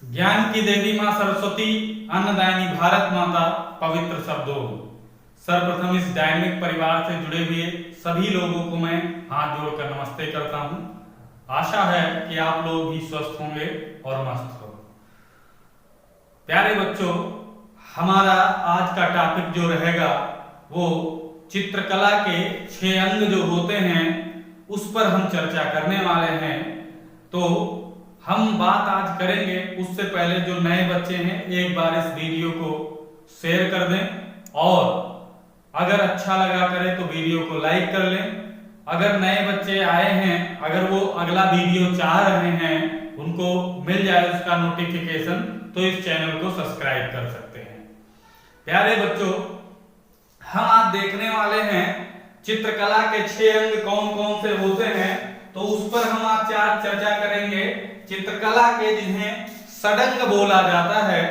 ज्ञान की देवी मां सरस्वती, अन्नदायिनी भारत माता, पवित्र शब्दों। सर्वप्रथम इस डायनेमिक परिवार से जुड़े हुए सभी लोगों को मैं हाथ जोड़कर नमस्ते करता हूं। आशा है कि आप लोग भी स्वस्थ होंगे और मस्त हो। प्यारे बच्चों, हमारा आज का टॉपिक जो रहेगा वो चित्रकला के 6 अंग जो होते हैं उस पर हम चर्चा करने वाले हैं। तो हम बात आज करेंगे, उससे पहले जो नए बच्चे हैं एक बार इस वीडियो को शेयर कर दें और अगर अच्छा लगा करें तो वीडियो को लाइक कर लें। अगर नए बच्चे आए हैं, अगर वो अगला वीडियो चाह रहे हैं, उनको मिल जाए उसका नोटिफिकेशन, तो इस चैनल को सब्सक्राइब कर सकते हैं। प्यारे बच्चों, हम आज देखने वाले हैं चित्रकला के 6 अंग कौन कौन से होते हैं, तो उस पर हम आज चर्चा करेंगे। चित्रकला के जिन्हें षडंग बोला जाता है,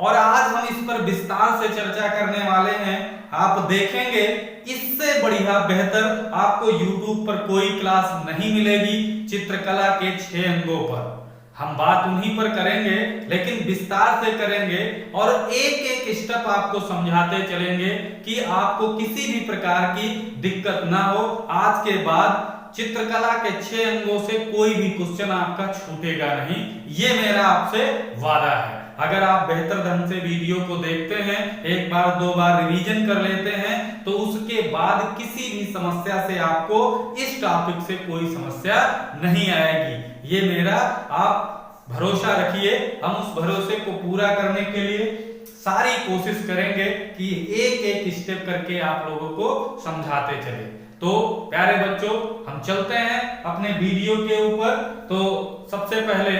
और आज हम इस पर विस्तार से चर्चा करने वाले हैं। आप देखेंगे इससे बढ़िया बेहतर आपको YouTube पर कोई क्लास नहीं मिलेगी चित्रकला के 6 अंगों पर। हम बात उन्हीं पर करेंगे, लेकिन विस्तार से करेंगे और एक एक स्टेप आपको समझाते चलेंगे कि आपको किसी भी प्रकार की दिक्कत ना हो। आज के बाद चित्रकला के 6 अंगों से कोई भी क्वेश्चन आपका छूटेगा नहीं, ये मेरा आपसे वादा है। अगर आप बेहतर ढंग से वीडियो को देखते हैं, एक बार 2 बार रिवीजन कर लेते हैं, तो उसके बाद किसी भी समस्या से आपको इस टॉपिक से कोई समस्या नहीं आएगी। ये मेरा आप भरोसा रखिए। हम उस भरोसे को पूरा करने के लिए सारी कोशिश करेंगे कि एक एक स्टेप करके आप लोगों को समझाते चले। तो प्यारे बच्चों, हम चलते हैं अपने वीडियो के ऊपर। तो सबसे पहले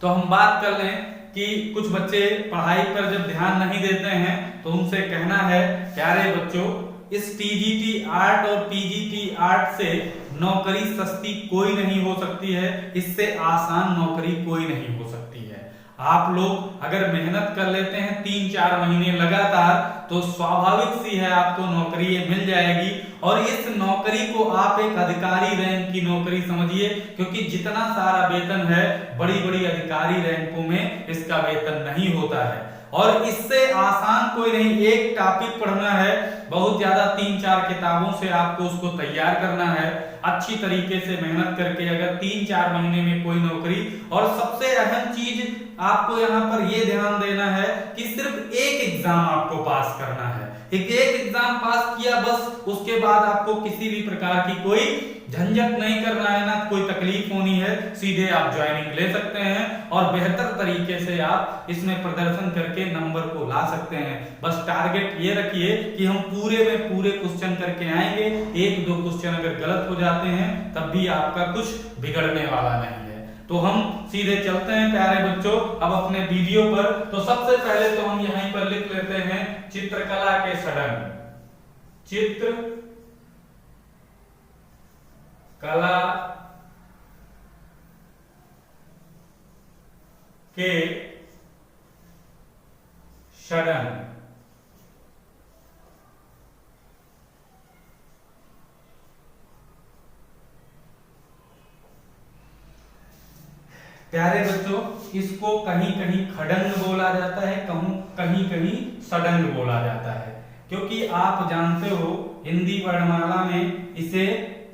तो हम बात कर लें कि कुछ बच्चे पढ़ाई पर जब ध्यान नहीं देते हैं, तो उनसे कहना है प्यारे बच्चों, इस टीजीटी आर्ट और पीजीटी आर्ट से नौकरी सस्ती कोई नहीं हो सकती है, इससे आसान नौकरी कोई नहीं हो सकती है। आप लोग अगर मेहनत कर लेते हैं 3-4 महीने लगातार, तो स्वाभाविक सी है आपको नौकरी मिल जाएगी। और इस नौकरी को आप एक अधिकारी रैंक की नौकरी समझिए, क्योंकि जितना सारा वेतन है बड़ी बड़ी अधिकारी रैंकों में इसका वेतन नहीं होता है। और इससे आसान कोई नहीं। एक टॉपिक पढ़ना है, बहुत ज्यादा 3-4 किताबों से आपको उसको तैयार करना है, अच्छी तरीके से मेहनत करके अगर 3-4 महीने में कोई नौकरी। और सबसे अहम चीज आपको यहाँ पर यह ध्यान देना है कि सिर्फ एक एग्जाम आपको पास करना है। एक एग्जाम पास किया बस, उसके बाद आपको किसी भी प्रकार की कोई झंझट नहीं करना है, ना कोई तकलीफ होनी है। सीधे आप ज्वाइनिंग ले सकते हैं और बेहतर तरीके से आप इसमें प्रदर्शन करके नंबर को ला सकते हैं। बस टारगेट ये रखिए कि हम पूरे में पूरे क्वेश्चन करके आएंगे। 1-2 क्वेश्चन अगर गलत हो जाते हैं तब भी आपका कुछ बिगड़ने वाला नहीं है। तो हम सीधे चलते हैं प्यारे बच्चों अब अपने वीडियो पर। तो सबसे पहले तो हम यहीं पर लिख लेते हैं चित्रकला के षडंग। चित्र कला के षडंग। प्यारे बच्चों, इसको कहीं कहीं खडंग बोला जाता है, कहीं कहीं षडंग बोला जाता है, क्योंकि आप जानते हो हिंदी वर्णमाला में इसे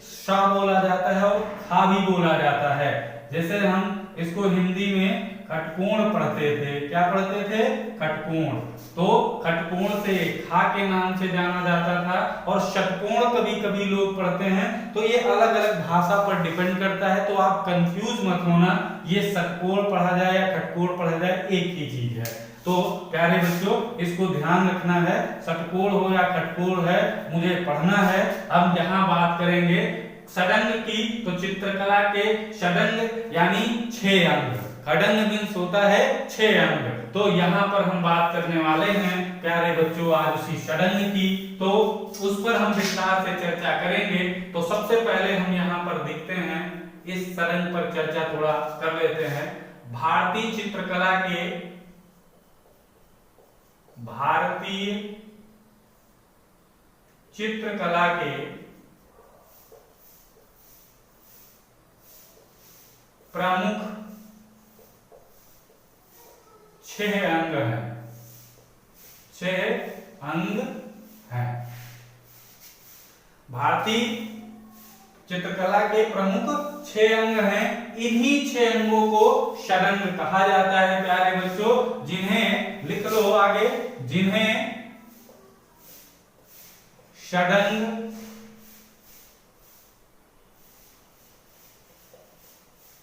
श बोला जाता है और खा भी बोला जाता है। जैसे हम इसको हिंदी में खटकोण पढ़ते थे। क्या पढ़ते थे? खटकोण। तो खटकोण से खा के नाम से जाना जाता था, और षटकोण कभी कभी लोग पढ़ते हैं। तो ये अलग अलग भाषा पर डिपेंड करता है, तो आप कंफ्यूज मत होना, ये षटकोण पढ़ा जाए या खटकोण पढ़ा जाए एक ही चीज है। तो प्यारे बच्चों, इसको ध्यान रखना है, षटकोण हो या खटकोण है, मुझे पढ़ना है। हम यहाँ बात करेंगे षडंग की, तो चित्रकला के षडंग यानी 6 अंग। खडंग मीन्स होता है 6 अंग। तो यहाँ पर हम बात करने वाले हैं प्यारे बच्चों आज उसी षडंग की, तो उस पर हम विस्तार से चर्चा करेंगे। तो सबसे पहले हम यहाँ पर देखते हैं, इस षडंग पर चर्चा थोड़ा कर लेते हैं। भारतीय चित्रकला के प्रमुख 6 अंग हैं, 6 अंग हैं। भारतीय चित्रकला के प्रमुख 6 अंग हैं। इन्हीं 6 अंगों को षडंग कहा जाता है प्यारे बच्चों, जिन्हें लिख लो आगे, जिन्हें षडंग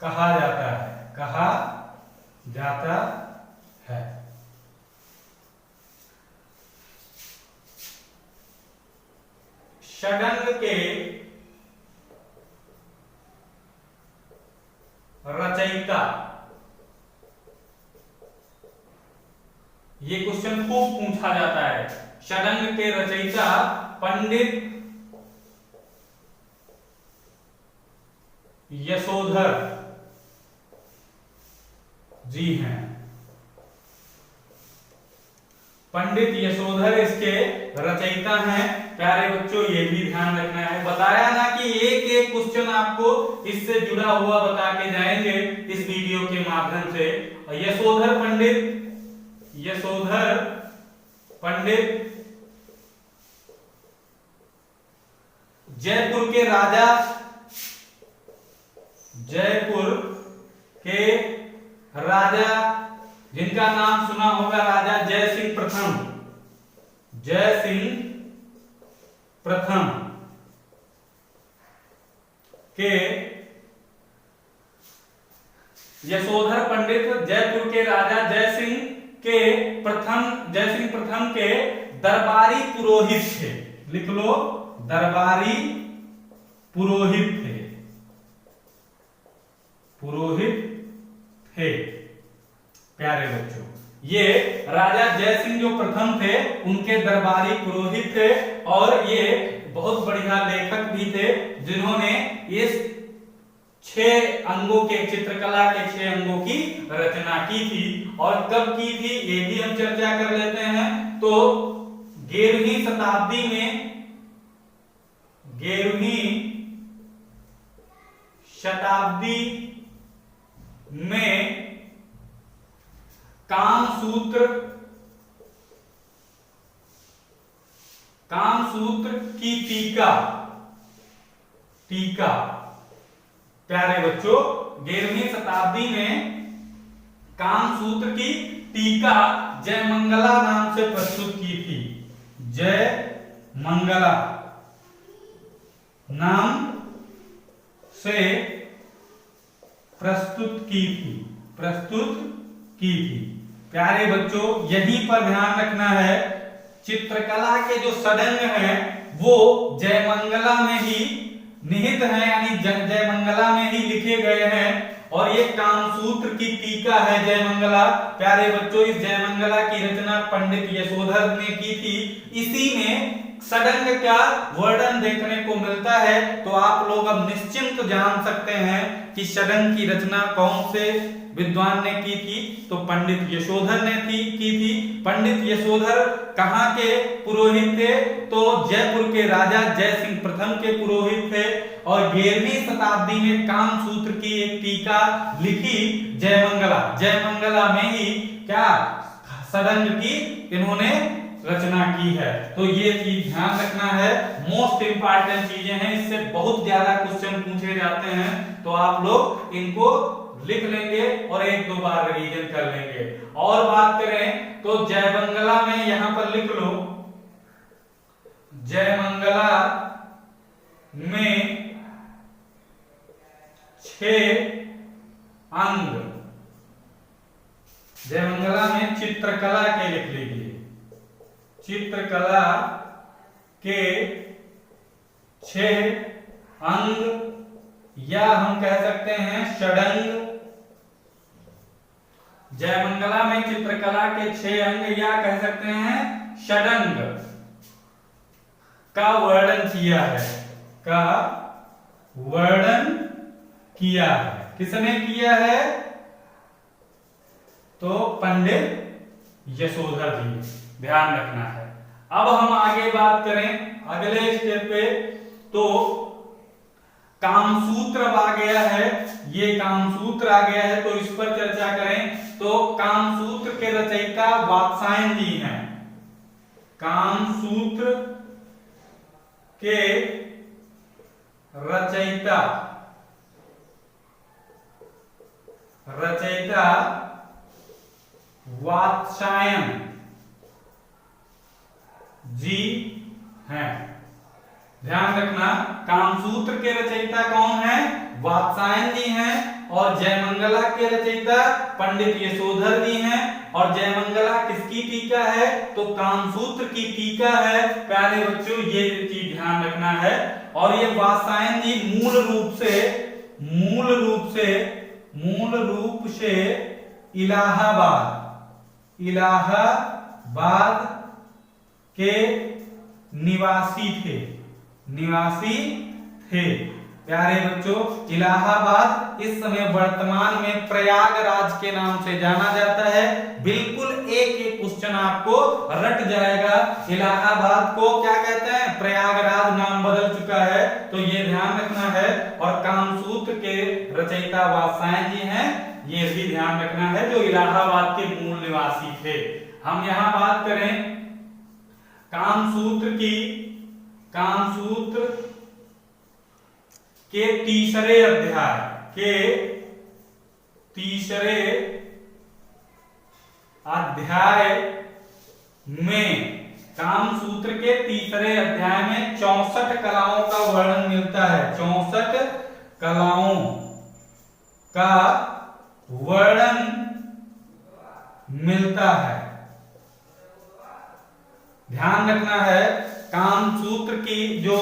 कहा जाता है, कहा जाता है। षडंग के रचयिता, ये क्वेश्चन खूब पूछा जाता है। षडंग के रचयिता पंडित यशोधर जी हैं। पंडित यशोधर इसके रचयिता हैं प्यारे बच्चों, ये भी ध्यान रखना है। बताया ना कि एक एक क्वेश्चन आपको इससे जुड़ा हुआ बता के जाएंगे इस वीडियो के माध्यम से। यशोधर पंडित जयपुर के राजा, जयपुर के राजा जिनका नाम सुना होगा, राजा जय सिंह प्रथम, जय सिंह प्रथम के यशोधर पंडित जयपुर के राजा जय सिंह प्रथम के दरबारी पुरोहित थे। लिख लो, दरबारी पुरोहित थे प्यारे बच्चों। ये राजा जय सिंह जो प्रथम थे उनके दरबारी पुरोहित थे, और ये बहुत बढ़िया लेखक भी थे जिन्होंने इस 6 अंगों के, चित्रकला के 6 अंगों की रचना की थी। और कब की थी ये भी हम चर्चा कर लेते हैं। तो 11वीं शताब्दी में कामसूत्र की टीका प्यारे बच्चों, 11वीं शताब्दी में कामसूत्र की टीका जयमंगला नाम से प्रस्तुत की थी। जयमंगला नाम से प्रस्तुत की थी प्यारे बच्चों। यहीं पर ध्यान रखना है, चित्रकला के जो षडंग हैं वो जयमंगला में ही निहित हैं, यानी जयमंगला में ही लिखे गए हैं। और ये कामसूत्र की टीका है जयमंगला प्यारे बच्चों। इस जयमंगला की रचना पंडित यशोधर ने की थी। इसी में षडंग का वर्णन देखने को मिलता है। तो आप लोग अब निश्चिंत जान सकते हैं कि षडंग की रचना कौन से विद्वान ने की थी। तो पंडित यशोधर ने की थी। पंडित यशोधर कहाँ के पुरोहित थे? तो जयपुर के राजा जय सिंह प्रथम के पुरोहित थे। और 11वीं शताब्दी में कामसूत्र की एक टीका लिखी जयमंगला में ही क्या षडंग की इन्होंने रचना की है। तो ये चीज ध्यान रखना है, मोस्ट इंपॉर्टेंट चीजें हैं, इससे बहुत ज्यादा क्वेश्चन पूछे जाते हैं। तो आप लोग इनको लिख लेंगे और 1-2 बार रिवीजन कर लेंगे। और बात करें तो जयमंगला में यहां पर लिख लो, जयमंगला में 6 अंग, जयमंगला में चित्रकला के लिख लीजिए, चित्रकला के 6 अंग या हम कह सकते हैं षडंग। जयमंगला में चित्रकला के 6 अंग या कह सकते हैं षडंग का वर्णन किया है। किसने किया है? तो पंडित यशोधर जी, ध्यान रखना है। अब हम आगे बात करें अगले स्टेप पे, तो कामसूत्र आ गया है, ये कामसूत्र आ गया है, तो इस पर चर्चा करें। तो कामसूत्र के रचयिता वात्स्यायन जी हैं। कामसूत्र के रचयिता वात्स्यायन जी हैं। ध्यान रखना, कामसूत्र के रचयिता कौन है? वात्स्यायन जी हैं। और जयमंगला के रचयिता पंडित यशोधर जी हैं। और जयमंगला किसकी टीका है? तो कामसूत्र की टीका है। प्यारे बच्चों, ये चीज ध्यान रखना है। और ये वात्स्यायन जी मूल रूप से इलाहाबाद के निवासी थे। प्यारे बच्चों, इलाहाबाद इस समय वर्तमान में प्रयागराज के नाम से जाना जाता है। बिल्कुल एक क्वेश्चन आपको रट जाएगा। इलाहाबाद को क्या कहते हैं? प्रयागराज नाम बदल चुका है, तो ये ध्यान रखना है। और कामसूत्र के रचयिता वात्स्यायन जी हैं, ये भी ध्यान रखना है, जो इलाहाबाद के मूल निवासी थे। हम यहां बात करें कामसूत्र के तीसरे अध्याय में कामसूत्र के तीसरे अध्याय में 64 कलाओं का वर्णन मिलता है। 64 कलाओं का वर्णन मिलता है। ध्यान रखना है, कामसूत्र की जो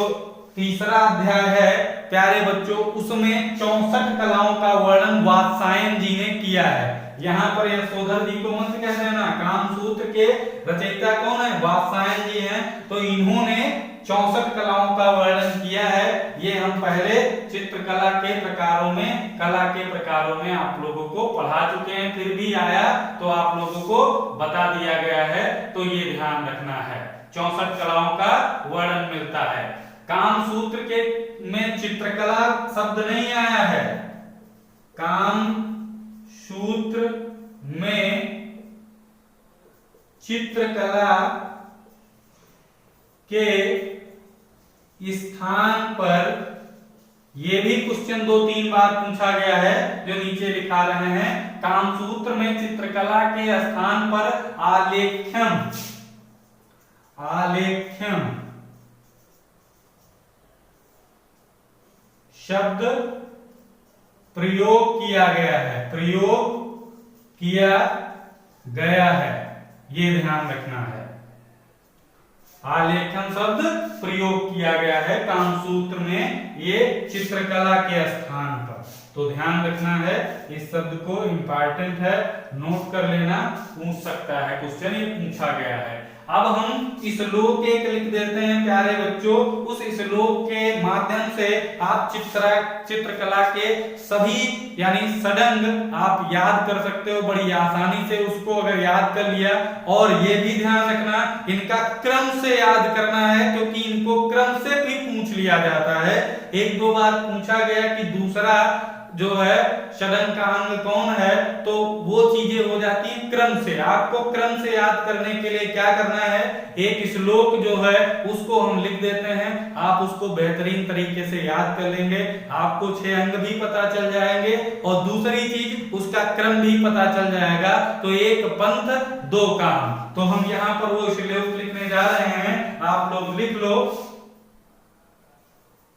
तीसरा अध्याय है प्यारे बच्चों, उसमें 64 कलाओं का वर्णन वात्स्यायन जी ने किया है। यहाँ पर यशोधर जी को मत कह देना। कामसूत्र के रचयिता कौन है? वात्स्यायन जी हैं। तो इन्होंने 64 कलाओं का वर्णन किया है। ये हम पहले चित्रकला के प्रकारों में आप लोगों को पढ़ा चुके हैं, फिर भी आया तो आप लोगों को बता दिया गया है, तो ये ध्यान रखना है। 64 कलाओं का वर्णन मिलता है। कामसूत्र के में चित्रकला शब्द नहीं आया है। कामसूत्र में चित्रकला के स्थान पर, ये भी क्वेश्चन 2-3 बार पूछा गया है, जो नीचे लिखा रहे हैं। कामसूत्र में चित्रकला के स्थान पर आलेख्यम शब्द प्रयोग किया गया है। ये ध्यान रखना है। आलेखन शब्द प्रयोग किया गया है कामसूत्र में, ये चित्रकला के स्थान पर। तो ध्यान रखना है, इस शब्द को इंपॉर्टेंट है, नोट कर लेना, पूछ सकता है क्वेश्चन, ये पूछा गया है। अब हम श्लोक एक लिख देते हैं प्यारे बच्चों। उस श्लोक के माध्यम से आप चित्रकला के सभी यानी षडंग आप याद कर सकते हो बड़ी आसानी से। उसको अगर याद कर लिया, और ये भी ध्यान रखना इनका क्रम से याद करना है, क्योंकि इनको क्रम से भी पूछ लिया जाता है। 1-2 बार पूछा गया कि दूसरा जो है षडंग का अंग कौन है, तो वो चीजें हो जाती है क्रम से। आपको क्रम से याद करने के लिए क्या करना है, एक श्लोक जो है उसको हम लिख देते हैं, आप उसको बेहतरीन तरीके से याद कर लेंगे, आपको 6 अंग भी पता चल जाएंगे, और दूसरी चीज उसका क्रम भी पता चल जाएगा। तो 1 पंथ 2 काम। तो हम यहाँ पर वो श्लोक लिखने जा रहे हैं, आप लोग लिख लो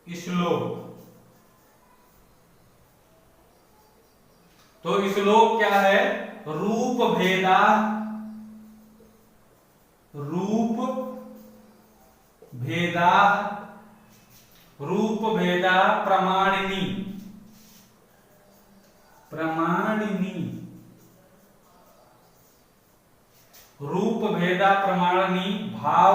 श्लोक। तो श्लोक क्या है? रूप भेदा प्रमाणिनी रूप भेदा प्रमाणिनी भाव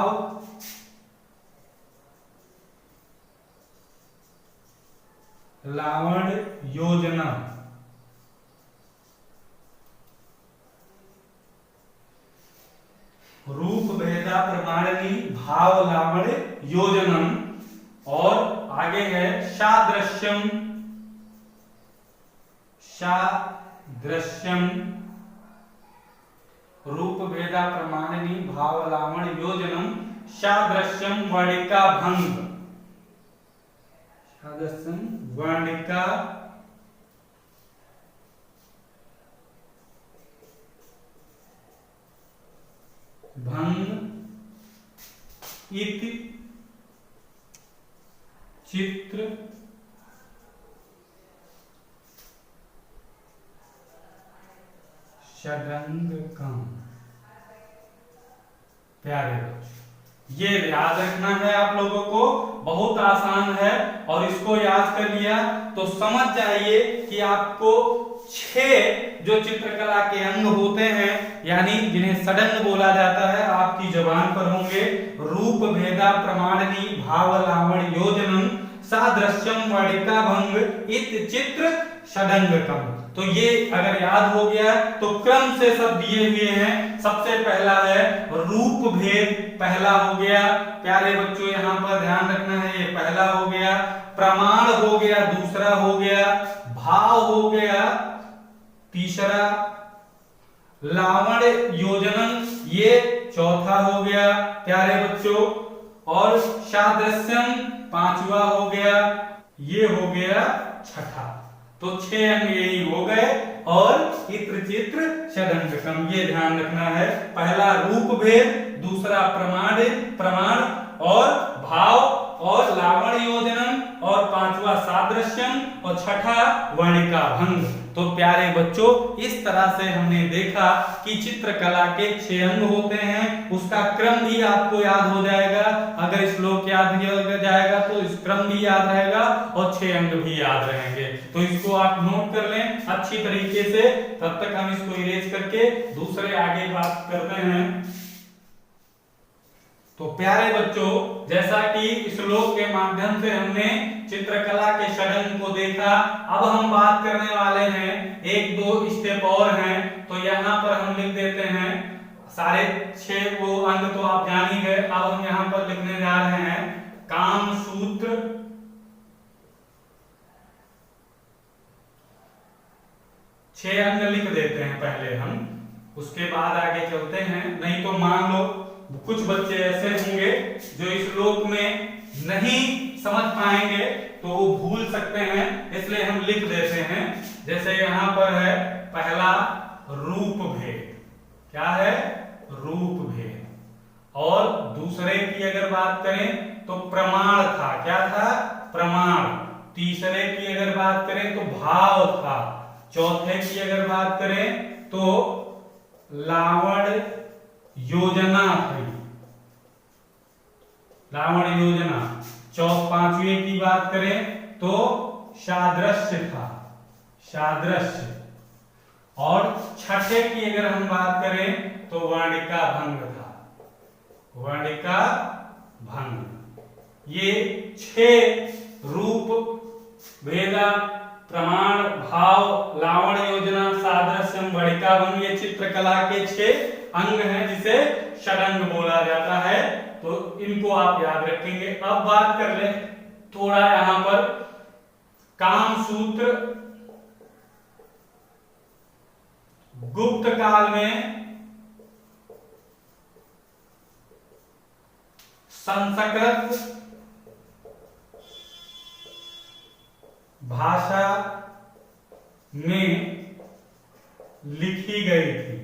लावण्य योजना। रूप भेदा प्रमाणिनी भाव लावण्य योजनम। और आगे है सादृश्यम रूप भेदा प्रमाणिनी भाव लावण योजनम सादृश्यम वर्णिका भंग, सादृश्यम वर्णिका भंग इति चित्र षडंगकम। प्यारे बच्चों, ये याद रखना है आप लोगों को, बहुत आसान है और इसको याद कर लिया तो समझ जाइए कि आपको 6 जो चित्रकला के अंग होते हैं यानी जिन्हें षडंग बोला जाता है आपकी जबान पर होंगे। रूप भेदा प्रमाणनी भाव लावण योजनम सादृश्यम वर्णिका भंग इत चित्र षडंगकम। तो ये अगर याद हो गया तो क्रम से सब दिए हुए हैं। सबसे पहला है रूप भेद, पहला हो गया। प्यारे बच्चों यहाँ पर ध्यान रखना है, ये पहला हो गया। प्रमाण हो गया, दूसरा हो गया। भाव हो गया, तीसरा। लावण योजनम, ये चौथा हो गया प्यारे बच्चों। और सादृश्यम पांचवा हो गया, ये हो गया छठा। तो 6 अंग यही हो गए और इत्र चित्र षडंगकम, ये ध्यान रखना है। पहला रूप भेद, दूसरा प्रमाण और भाव और लावण योजनम और पांचवा सादृश्यम और छठा वर्णिका भंग। तो प्यारे बच्चों इस तरह से हमने देखा कि चित्रकला के 6 अंग होते हैं, उसका क्रम भी आपको याद हो जाएगा। अगर श्लोक याद किया जाएगा तो इस क्रम भी याद रहेगा और 6 अंग भी याद रहेंगे। तो इसको आप नोट कर लें अच्छी तरीके से। तब तक हम इसको इरेज करके दूसरे आगे बात करते हैं। तो प्यारे बच्चों जैसा कि श्लोक के माध्यम से हमने चित्रकला के षडंग को देखा, अब हम बात करने वाले हैं 1-2 स्टेप और हैं। तो यहाँ पर हम लिख देते हैं सारे 6 वो अंग तो आप जान ही गए। अब हम यहाँ पर लिखने जा रहे हैं काम सूत्र, छह अंग लिख देते हैं पहले हम, उसके बाद आगे चलते हैं। नहीं तो मान लो कुछ बच्चे ऐसे होंगे जो इस श्लोक में नहीं समझ पाएंगे तो वो भूल सकते हैं, इसलिए हम लिख देते हैं। जैसे यहां पर है पहला रूप भेद, क्या है रूप भेद। और दूसरे की अगर बात करें तो प्रमाण था, क्या था प्रमाण। तीसरे की अगर बात करें तो भाव था। चौथे की अगर बात करें तो लावण योजना थी, लावण योजना। पांचवे की बात करें तो सादृश्य था, सादृश्य। और छठे की अगर हम बात करें तो वर्णिका भंग था, वर्णिका भंग। ये 6 रूप भेदा प्रमाण भाव लावण योजना सादृश्यम वर्णिका भंग ये चित्रकला के 6 अंग हैं जिसे षडंग बोला जाता है। तो इनको आप याद रखेंगे। अब बात कर ले थोड़ा यहां पर काम सूत्र। गुप्त काल में संस्कृत भाषा में लिखी गई थी,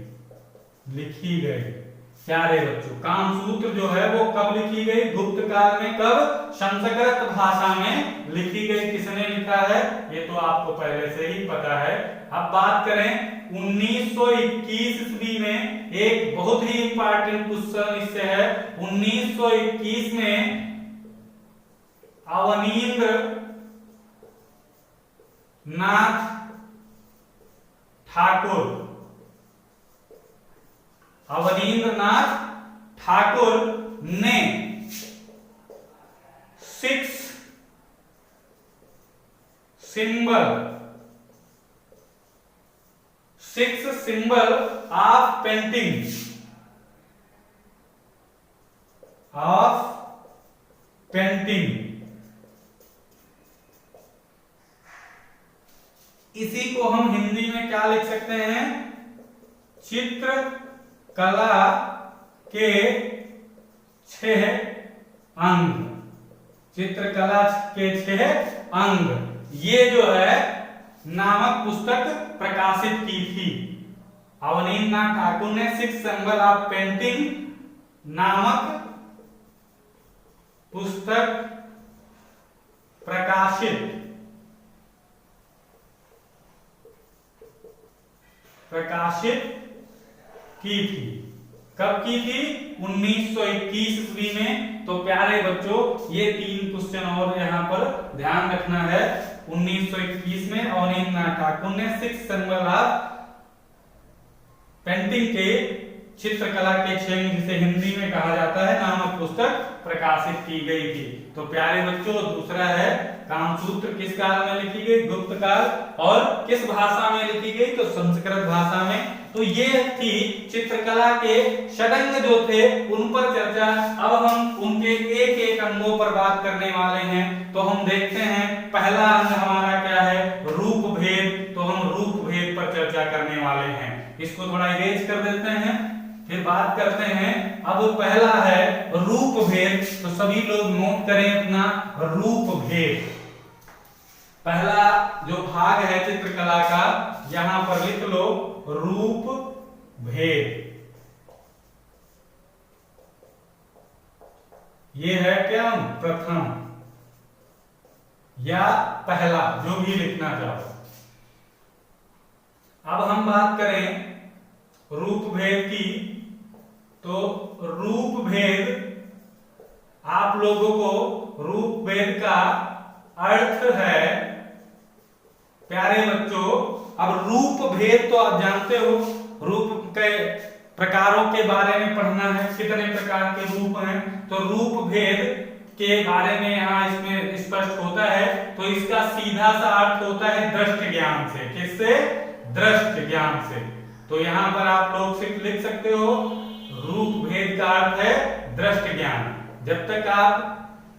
लिखी गई। प्यारे बच्चों कामसूत्र जो है वो कब लिखी गई, गुप्त काल में। कब, संस्कृत भाषा में लिखी गई। किसने लिखा है ये तो आपको पहले से ही पता है। अब बात करें 1921 ईस्वी में एक बहुत ही इंपॉर्टेंट क्वेश्चन इससे है। 1921 में अवनींद्र नाथ ठाकुर, अवनींद्र नाथ ठाकुर ने 6 सिंबल ऑफ पेंटिंग, इसी को हम हिंदी में क्या लिख सकते हैं, चित्र कला के 6 अंग, चित्रकला के 6 अंग, ये जो है नामक पुस्तक प्रकाशित की थी। अवनींद्रनाथ ठाकुर ने 6 सिंबल ऑफ पेंटिंग नामक पुस्तक प्रकाशित की थी। कब की थी? 1921 ईस्वी में। तो प्यारे बच्चों, ये 3 क्वेश्चन और यहाँ पर ध्यान रखना है। 1921 में अवनींद्रनाथ ठाकुर ने 6 सिंबल ऑफ पेंटिंग के चित्रकला के 6, जिसे हिंदी में कहा जाता है, नामक पुस्तक प्रकाशित की गई थी। तो प्यारे बच्चों, दूसरा है कामसूत्र किस काल में लिखी गई? गुप्त काल। और किस भाषा में लिखी गई? तो संस्कृत भाषा में। तो ये थी चित्रकला के षडंग जो थे, उन पर चर्चा। अब हम उनके एक एक अंगों पर बात करने वाले हैं। तो हम देखते हैं पहला अंग हमारा क्या है? रूप भेद। तो हम रूप भेद पर चर्चा करने वाले हैं। इसको थोड़ा इरेज कर देते हैं, फिर बात करते हैं। अब पहला है रूप भेद। तो सभी लोग नोट करें अपना रूप भेद। पहला जो भाग है चित्रकला का, यहां पर लिख लो रूप भेद। ये है क्या? प्रथम या पहला, जो भी लिखना चाहो। अब हम बात करें रूप भेद की। तो रूप भेद, आप लोगों को रूप भेद का अर्थ है, प्यारे बच्चों, अब रूप भेद तो आप जानते हो, रूप के प्रकारों के बारे में पढ़ना है, कितने प्रकार के रूप हैं। तो रूप भेद के बारे में यहाँ इसमें स्पष्ट होता है। तो इसका सीधा सा अर्थ होता है दृष्ट ज्ञान से। किससे? दृष्ट ज्ञान से। तो यहाँ पर आप लोग लिख सकते हो रूप भेद का अर्थ है दृष्ट ज्ञान। जब तक आप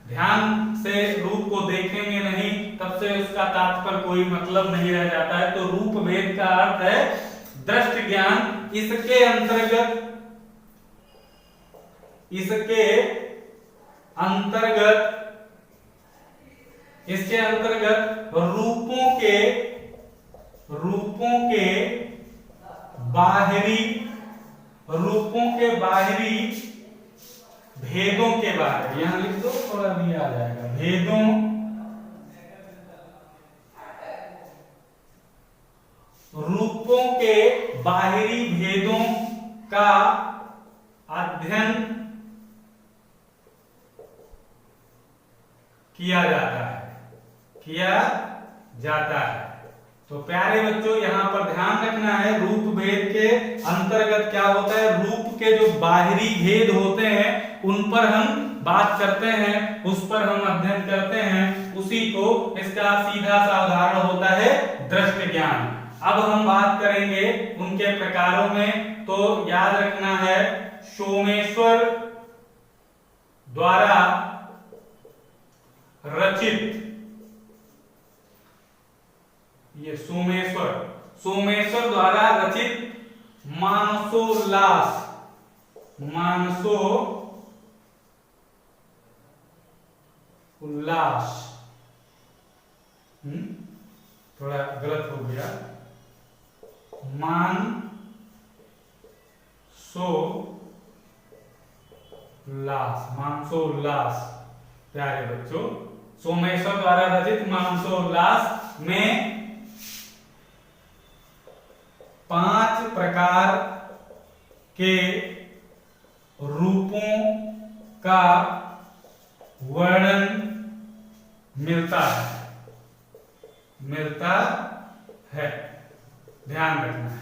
ध्यान से रूप को देखेंगे नहीं, तब से उसका तात्पर्य कोई मतलब नहीं रह जाता है। तो रूप भेद का अर्थ है दृष्ट ज्ञान। इसके अंतर्गत रूपों के बाहरी भेदों के बारे में, यहां लिख दो, थोड़ा भी आ जाएगा, रूपों के बाहरी भेदों का अध्ययन किया जाता है। तो प्यारे बच्चों, यहाँ पर ध्यान रखना है, रूप भेद के अंतर्गत क्या होता है? रूप के जो बाहरी भेद होते हैं उन पर हम बात करते हैं, उस पर हम अध्ययन करते हैं। उसी को, इसका सीधा सा उदाहरण होता है दृष्ट ज्ञान। अब हम बात करेंगे उनके प्रकारों में। तो याद रखना है, सोमेश्वर द्वारा रचित, ये सोमेश्वर द्वारा रचित मानसोल्लास, थोड़ा गलत हो गया, मानसोल्लास। प्यारे बच्चों, सोमेश्वर द्वारा रचित मानसोल्लास में 5 प्रकार के रूपों का वर्णन मिलता है। ध्यान रखना है,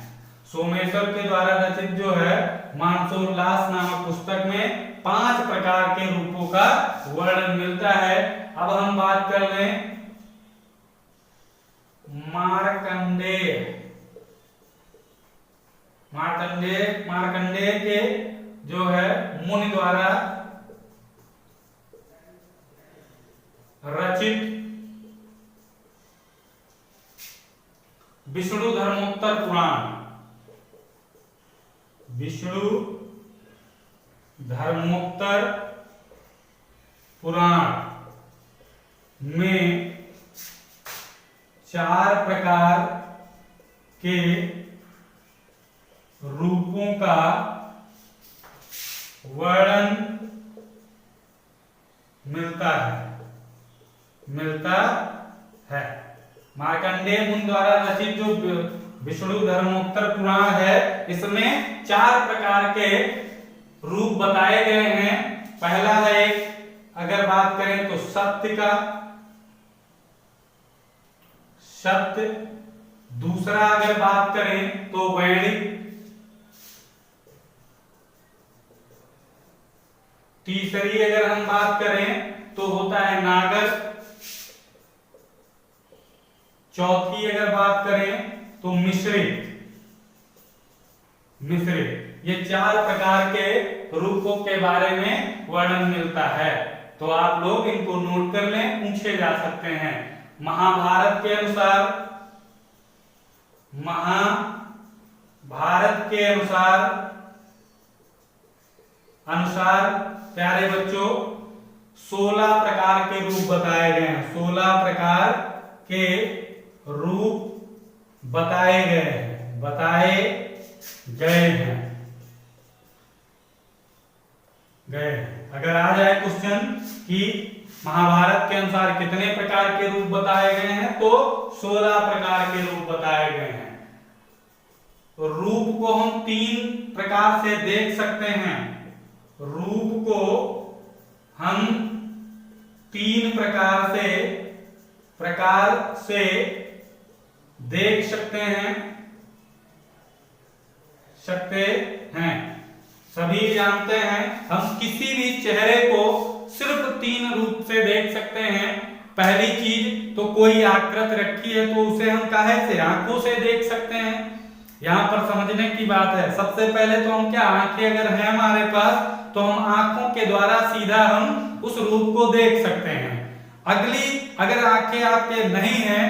सोमेश्वर के द्वारा रचित जो है मानसोल्लास नामक पुस्तक में 5 प्रकार के रूपों का वर्णन मिलता है। अब हम बात कर लें मार्कंडेय के जो है मुनि द्वारा रचित विष्णु धर्मोत्तर विष्णु धर्मोत्तर पुराण में 4 प्रकार के रूपों का वर्णन मिलता है। मार्कंडेय मुनि द्वारा रचित जो विष्णु धर्मोत्तर पुराण है, इसमें 4 प्रकार के रूप बताए गए हैं। पहला है एक, अगर बात करें तो सत्य का, सत्य। दूसरा अगर बात करें तो वैणिक। तीसरी अगर हम बात करें तो होता है नागर। चौथी अगर बात करें तो मिश्रित। ये 4 प्रकार के रूपों के बारे में वर्णन मिलता है। तो आप लोग इनको नोट कर लें, पूछे जा सकते हैं। महाभारत के अनुसार प्यारे बच्चों 16 प्रकार के रूप बताए गए हैं। 16 प्रकार के रूप बताए गए हैं। अगर आ जाए क्वेश्चन कि महाभारत के अनुसार कितने प्रकार के रूप बताए गए हैं, तो 16 प्रकार के रूप बताए गए हैं। तो रूप को हम 3 प्रकार से देख सकते हैं। रूप को हम 3 प्रकार से देख सकते हैं। सभी जानते हैं हम किसी भी चेहरे को सिर्फ 3 रूप से देख सकते हैं। पहली चीज तो कोई आकृति रखी है तो उसे हम काहे से, आंखों से देख सकते हैं। यहाँ पर समझने की बात है, सबसे पहले तो हम क्या, आंखें अगर है हमारे पास तो हम आंखों के द्वारा सीधा हम उस रूप को देख सकते हैं। अगली, अगर आंखें आपके नहीं हैं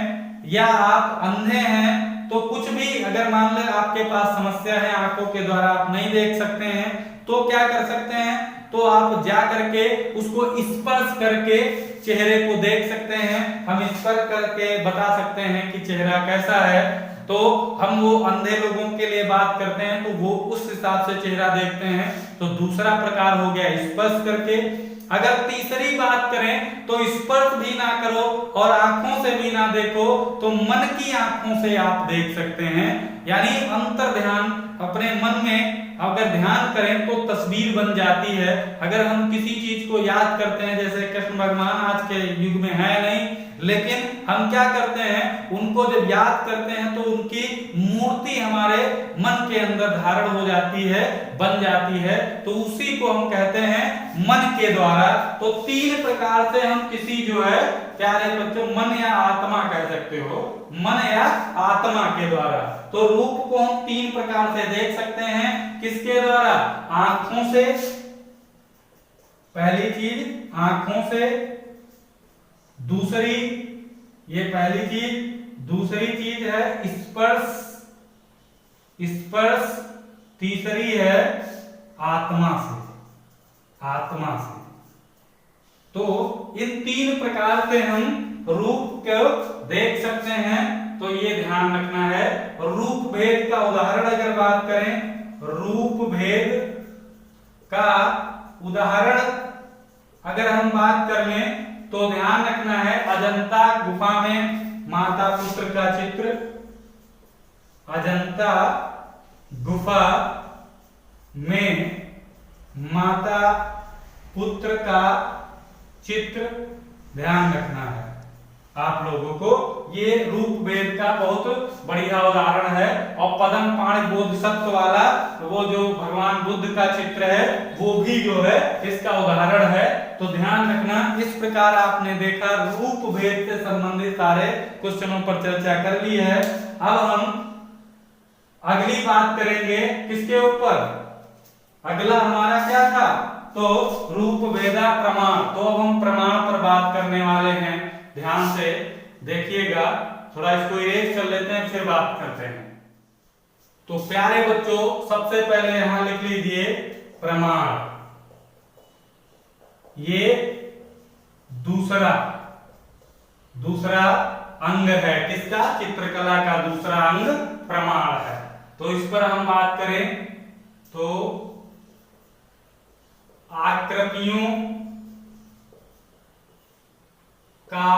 या आप अंधे हैं तो कुछ भी, अगर मान ले आपके पास समस्या है, आंखों के द्वारा आप नहीं देख सकते हैं, तो क्या कर सकते हैं, तो आप जा करके उसको स्पर्श करके चेहरे को देख सकते हैं। हम स्पर्श करके बता सकते हैं कि चेहरा कैसा है। तो हम वो अंधे लोगों के लिए बात करते हैं तो वो उस हिसाब से चेहरा देखते हैं। तो दूसरा प्रकार हो गया स्पर्श करके। अगर तीसरी बात करें तो स्पर्श भी ना करो और आंखों से भी ना देखो, तो मन की आंखों से आप देख सकते हैं। यानी अंतर ध्यान, अपने मन में अगर ध्यान करें तो तस्वीर बन जाती है। अगर हम किसी चीज को याद करते हैं, जैसे कृष्ण भगवान आज के युग में है नहीं, लेकिन हम क्या करते हैं, उनको जब याद करते हैं तो उनकी मूर्ति हमारे मन के अंदर धारण हो जाती है, बन जाती है। तो उसी को हम कहते हैं मन के द्वारा। तो 3 प्रकार से हम किसी जो है प्यारे बच्चों, मन या आत्मा कह सकते हो, मन या आत्मा के द्वारा। तो रूप को हम 3 प्रकार से देख सकते हैं। किसके द्वारा, आंखों से, पहली चीज आंखों से। दूसरी, ये पहली चीज। दूसरी चीज है स्पर्श। तीसरी है आत्मा से। तो इन 3 प्रकार से हम रूप को देख सकते हैं। तो ये ध्यान रखना है। रूप भेद का उदाहरण अगर बात करें, रूप भेद का उदाहरण अगर हम बात कर लें तो ध्यान रखना है, अजंता गुफा में माता पुत्र का चित्र। अजंता गुफा में माता पुत्र का चित्र ध्यान रखना है आप लोगों को। ये रूप भेद का बहुत बढ़िया उदाहरण है। और पदम पाणि बोधिसत्व वाला वो जो भगवान बुद्ध का चित्र है, वो भी जो है इसका उदाहरण है। तो ध्यान रखना। इस प्रकार आपने देखा रूप भेद से संबंधित सारे क्वेश्चनों पर चर्चा कर ली है। अब हम अगली बात करेंगे किसके ऊपर, अगला हमारा क्या था, तो रूप भेदा प्रमाण। तो अब हम प्रमाण पर बात करने वाले हैं। ध्यान से देखिएगा, थोड़ा इसको इरेज कर लेते हैं फिर बात करते हैं। तो प्यारे बच्चों सबसे पहले यहां लिख लीजिए प्रमाण। ये दूसरा अंग है, किसका? चित्रकला का दूसरा अंग प्रमाण है। तो इस पर हम बात करें तो आकृतियों का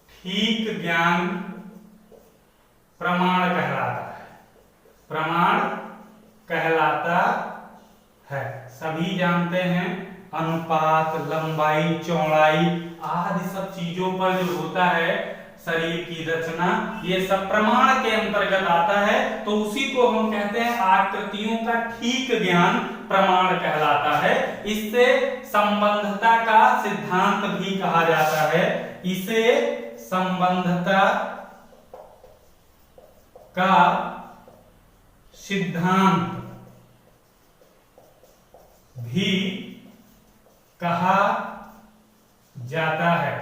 ठीक ज्ञान प्रमाण कहलाता है। प्रमाण कहलाता है। सभी जानते हैं अनुपात, लंबाई, चौड़ाई आदि सब चीजों पर जो होता है, शरीर की रचना, ये सब प्रमाण के अंतर्गत आता है। तो उसी को हम कहते हैं आकृतियों का ठीक ज्ञान प्रमाण कहलाता है। इससे संबंधता का सिद्धांत भी कहा जाता है। इसे संबंधता का सिद्धांत भी कहा जाता है।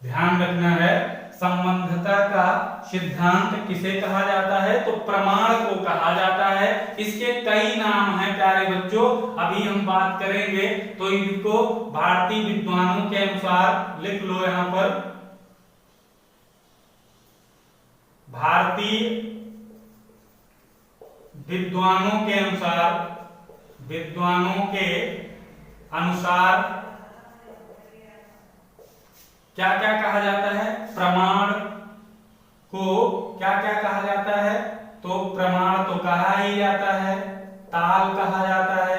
ध्यान रखना है, संबंधता का सिद्धांत किसे कहा जाता है? तो प्रमाण को कहा जाता है। इसके कई नाम हैं प्यारे बच्चों, अभी हम बात करेंगे। तो इनको भारतीय विद्वानों के अनुसार लिख लो यहां पर। भारतीय विद्वानों के अनुसार क्या क्या कहा जाता है? प्रमाण को क्या क्या कहा जाता है? तो प्रमाण तो कहा ही जाता है, ताल कहा जाता है।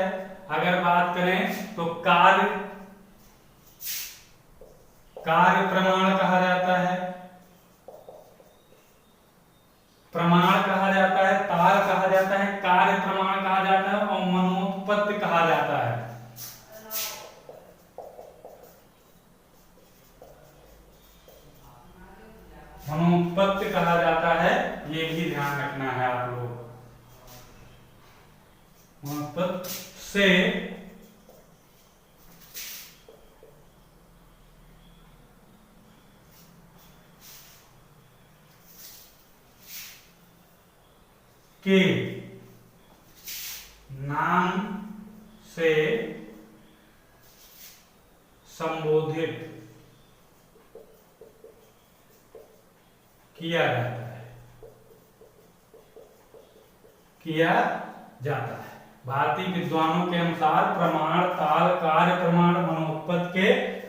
अगर बात करें तो कार्य प्रमाण कहा जाता है, प्रमाण कहा जाता है, ताल कहा जाता है, कार्य प्रमाण कहा जाता है और मनोत्पत्ति कहा जाता है। मनोत्पत्ति कहा जाता है, ये भी ध्यान रखना है आप लोग। मनोत्पत्ति से के नाम से संबोधित किया जाता है। भारतीय विद्वानों के अनुसार प्रमाण, ताल, कार्य प्रमाण, मनोत्पत्ति के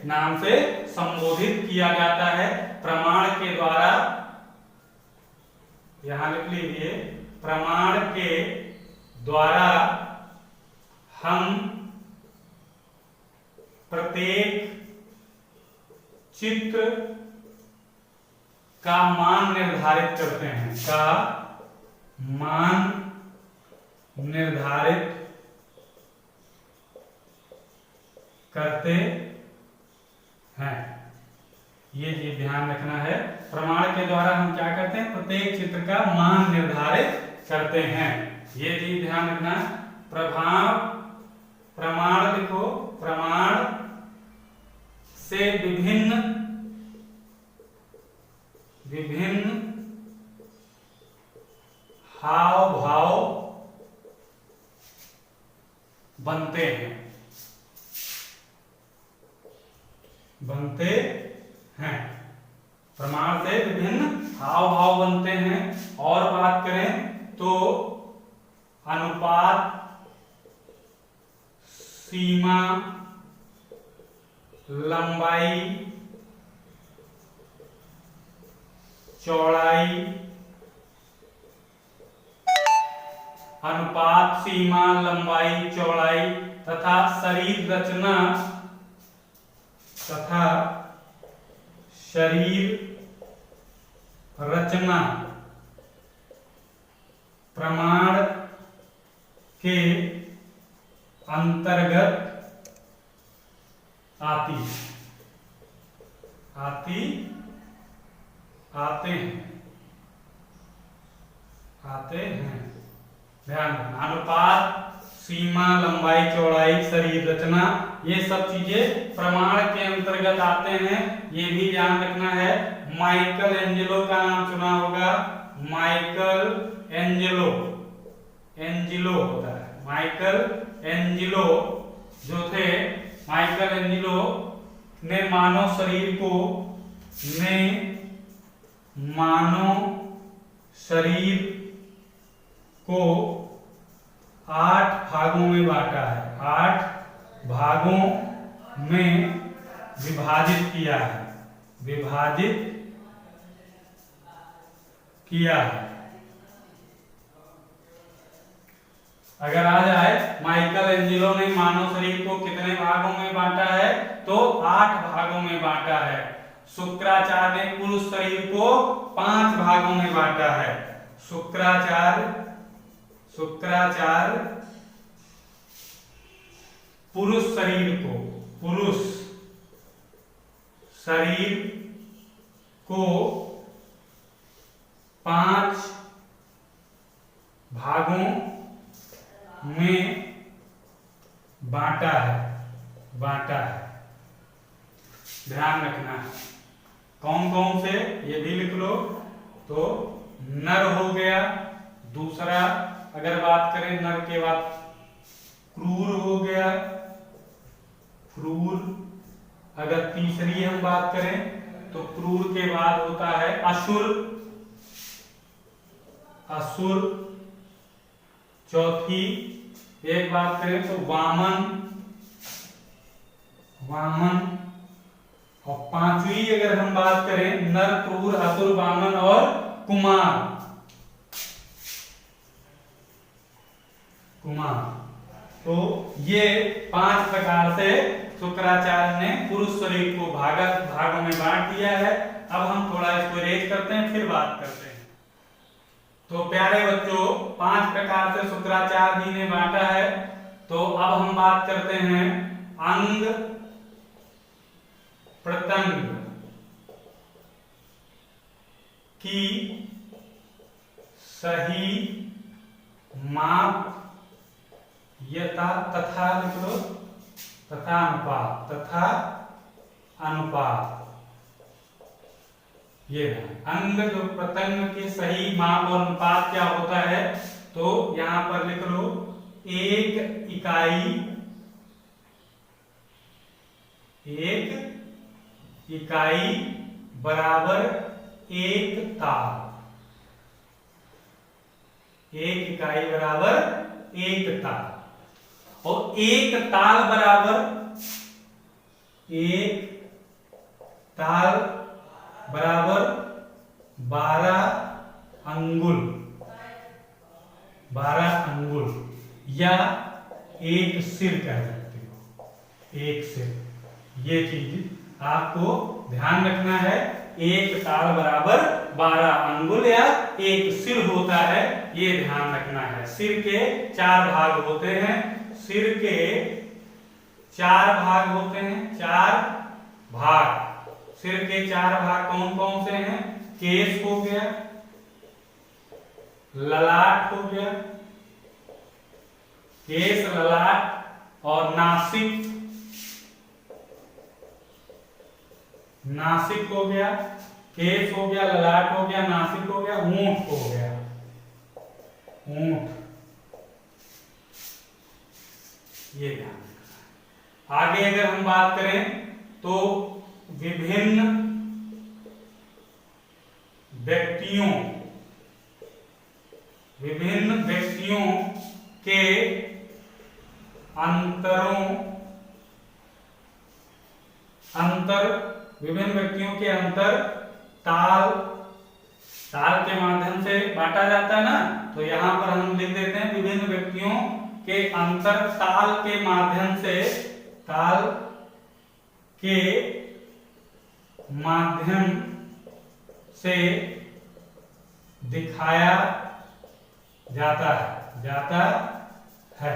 नाम से संबोधित किया जाता है। प्रमाण के द्वारा, यहां लिख लीजिए, प्रमाण के द्वारा हम प्रत्येक चित्र का मान निर्धारित करते हैं, ये ध्यान रखना है। प्रमाण के द्वारा हम क्या करते हैं? प्रत्येक चित्र का मान निर्धारित करते हैं। ये चीज ध्यान रखना। प्रमाण लिखो, प्रमाण से विभिन्न हाव भाव बनते हैं। प्रमाण से विभिन्न हाव भाव बनते हैं। और बात करें तो अनुपात, सीमा, लंबाई, चौड़ाई, अनुपात, सीमा, लंबाई, चौड़ाई तथा शरीर रचना प्रमाण के अंतर्गत आते हैं। ध्यान रखना, अनुपात, सीमा, लंबाई, चौड़ाई, शरीर रचना, ये सब चीजें प्रमाण के अंतर्गत आते हैं। ये भी ध्यान रखना है। माइकल एंजेलो का नाम सुना होगा, माइकल एंजेलो, एंजेलो होता है, माइकल एंजेलो जो थे, माइकल एंजेलो ने मानव शरीर को, को 8 भागों में बांटा है, 8 भागों में विभाजित किया है, विभाजित किया है। अगर आ जाए माइकल एंजेलो ने मानव शरीर को कितने भागों में बांटा है, तो 8 भागों में बांटा है। शुक्राचार्य ने पुरुष शरीर को 5 भागों में बांटा है। शुक्राचार्य पुरुष शरीर को 5 भागों में बांटा है, ध्यान रखना है। कौन कौन से ये भी लिख लो। तो नर हो गया, दूसरा अगर बात करें नर के बाद क्रूर हो गया, क्रूर। अगर तीसरी हम बात करें तो क्रूर के बाद होता है असुर, चौथी एक बात करें तो वामन, और पांचवी अगर हम बात करें नर, क्रूर, असुर, वामन और कुमार। तो ये 5 प्रकार से शुक्राचार्य ने पुरुष शरीर को भागों में बांट दिया है। अब हम थोड़ा इसको रेज करते हैं, फिर बात करते हैं। तो प्यारे बच्चों, 5 प्रकार से शुक्राचार्य जी ने बांटा है। तो अब हम बात करते हैं अंग प्रत्यंग की सही माप तथा अनुपात। ये अंग जो प्रत्यंग के सही माप और अनुपात क्या होता है, तो यहां पर लिख लो 1 इकाई बराबर 1 ताल। 1 इकाई बराबर 1 ताल, और 1 ताल बराबर 12 अंगुल, 12 अंगुल या 1 सिर कह सकते हो, 1 सिर। ये चीज आपको ध्यान रखना है। 1 ताल बराबर 12 अंगुल या 1 सिर होता है, ये ध्यान रखना है। सिर के 4 भाग होते हैं, सिर के 4 भाग होते हैं, 4 भाग। सिर के 4 भाग कौन कौन से हैं? केश हो गया, ललाट हो गया, केश, ललाट और नासिक। नासिक हो गया, केश हो गया, ललाट हो गया, नासिक हो गया, ऊंट हो गया, ऊंट। ये ध्यान। आगे अगर हम बात करें तो विभिन्न व्यक्तियों के विभिन्न व्यक्तियों के अंतर ताल के माध्यम से बांटा जाता है ना। तो यहां पर हम लिख देते हैं विभिन्न व्यक्तियों के अंतर ताल के माध्यम से दिखाया जाता है।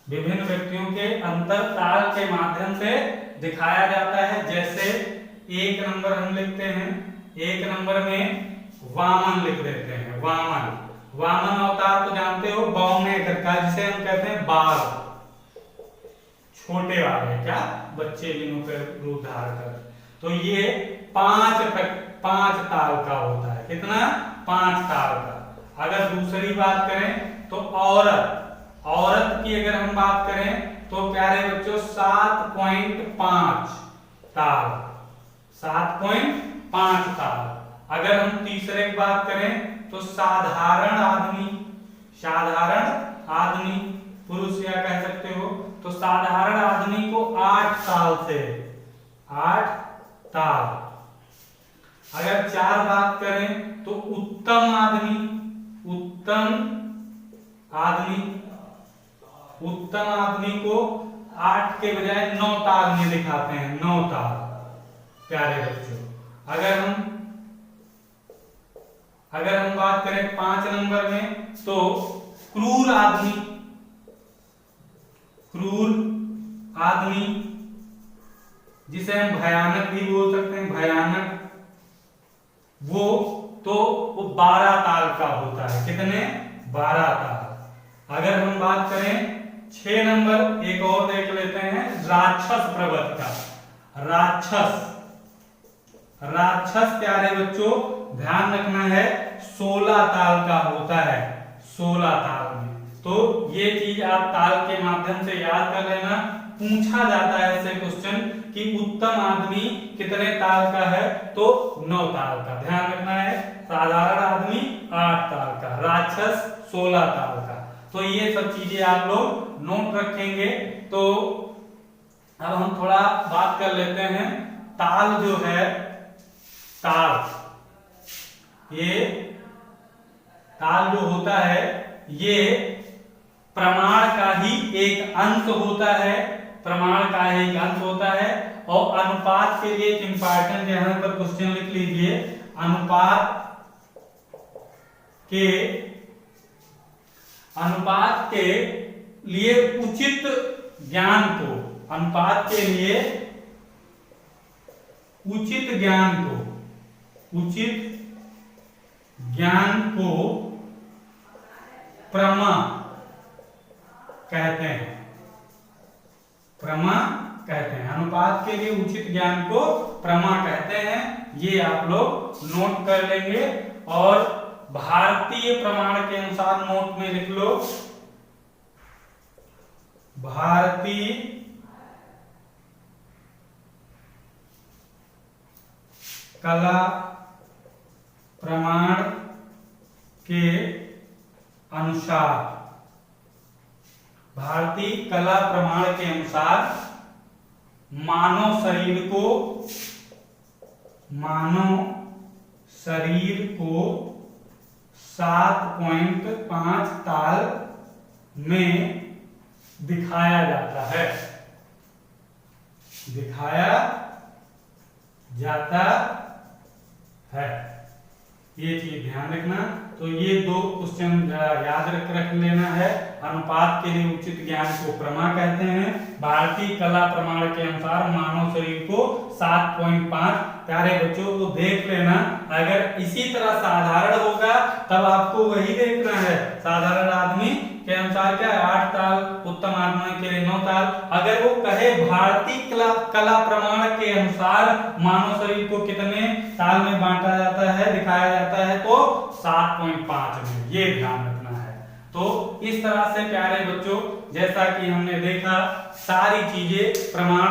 विभिन्न व्यक्तियों के अंतर ताल के माध्यम से दिखाया जाता है। जैसे 1 नंबर हम लिखते हैं, 1 नंबर में वामन लिख देते हैं। वामन अवतार तो जानते हो, बौने का, जिसे हम कहते हैं बाल, छोटे वाले, क्या बच्चे जिन्हों पर रूप धारण कर। तो ये 5 ताल का होता है। कितना? 5 ताल का। अगर दूसरी बात करें तो औरत की अगर हम बात करें तो प्यारे बच्चों 7.5 ताल, 7.5 ताल। अगर हम तीसरे की बात करें तो साधारण आदमी पुरुष या कह सकते हो, तो साधारण आदमी को 8 ताल से 8 ताल। अगर 4 बात करें तो उत्तम आदमी को 8 के बजाय 9 ताल में दिखाते हैं, 9 ताल प्यारे बच्चों। अगर हम बात करें 5 नंबर में तो क्रूर आदमी जिसे हम भयानक भी बोल सकते हैं, भयानक, वो 12 ताल का होता है। कितने? 12 ताल। अगर हम बात करें 6 नंबर, एक और देख लेते हैं, राक्षस पर्वत का। राक्षस प्यारे बच्चों ध्यान रखना है 16 ताल का होता है, 16 ताल में। तो ये चीज आप ताल के माध्यम से याद कर लेना। पूछा जाता है ऐसे क्वेश्चन कि उत्तम आदमी कितने ताल का है, तो 9 ताल का। ध्यान रखना है। साधारण आदमी 8 ताल का, राक्षस 16 ताल का। तो ये सब चीजें आप लोग नोट रखेंगे। तो अब हम थोड़ा बात कर लेते हैं ताल जो है, ये ताल जो होता है ये प्रमाण का ही एक अंश होता है, और अनुपात के लिए एक इंपॉर्टेंट यहां पर क्वेश्चन लिख लीजिए। अनुपात के लिए उचित ज्ञान को प्रमा कहते हैं। अनुपात के लिए उचित ज्ञान को प्रमा कहते हैं। ये आप लोग नोट कर लेंगे। और भारतीय प्रमाण के अनुसार नोट में लिख लो, भारतीय कला प्रमाण के अनुसार, भारतीय कला प्रमाण के अनुसार मानव शरीर को 7.5 ताल में दिखाया जाता है। ये चीज ध्यान रखना। तो ये 2 क्वेश्चन याद रख लेना है। अनुपात के लिए उचित ज्ञान को प्रमा कहते हैं। भारतीय कला प्रमाण के अनुसार मानव शरीर को 7.5। प्यारे बच्चों को देख लेना। अगर इसी तरह साधारण होगा तब आपको वही देखना है। साधारण आदमी के अनुसार क्या है 8 ताल, उत्तम आदमी के लिए 9 ताल। अगर वो कहे भारतीय कला प्रमाण के अनुसार मानव शरीर को कितने ताल में बांटा जाता है, दिखाया जाता है, तो 7.5 में। ये ध्यान रखना है। तो इस तरह से प्यारे बच्चों जैसा कि हमने देखा सारी चीजें प्रमाण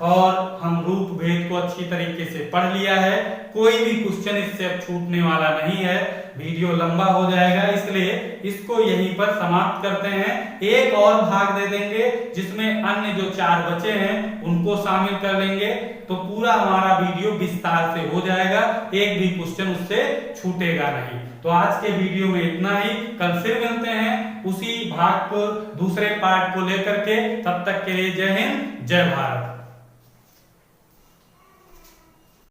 और हम रूप भेद को अच्छी तरीके से पढ़ लिया है। कोई भी क्वेश्चन इससे अब छूटने वाला नहीं है। वीडियो लंबा हो जाएगा इसलिए इसको यहीं पर समाप्त करते हैं। एक और भाग दे देंगे जिसमें अन्य जो 4 बचे हैं उनको शामिल कर लेंगे, तो पूरा हमारा वीडियो विस्तार से हो जाएगा। एक भी क्वेश्चन उससे छूटेगा नहीं। तो आज के वीडियो में इतना ही। कल फिर मिलते हैं उसी भाग को, दूसरे पार्ट को लेकर के। तब तक के लिए जय हिंद, जय भारत।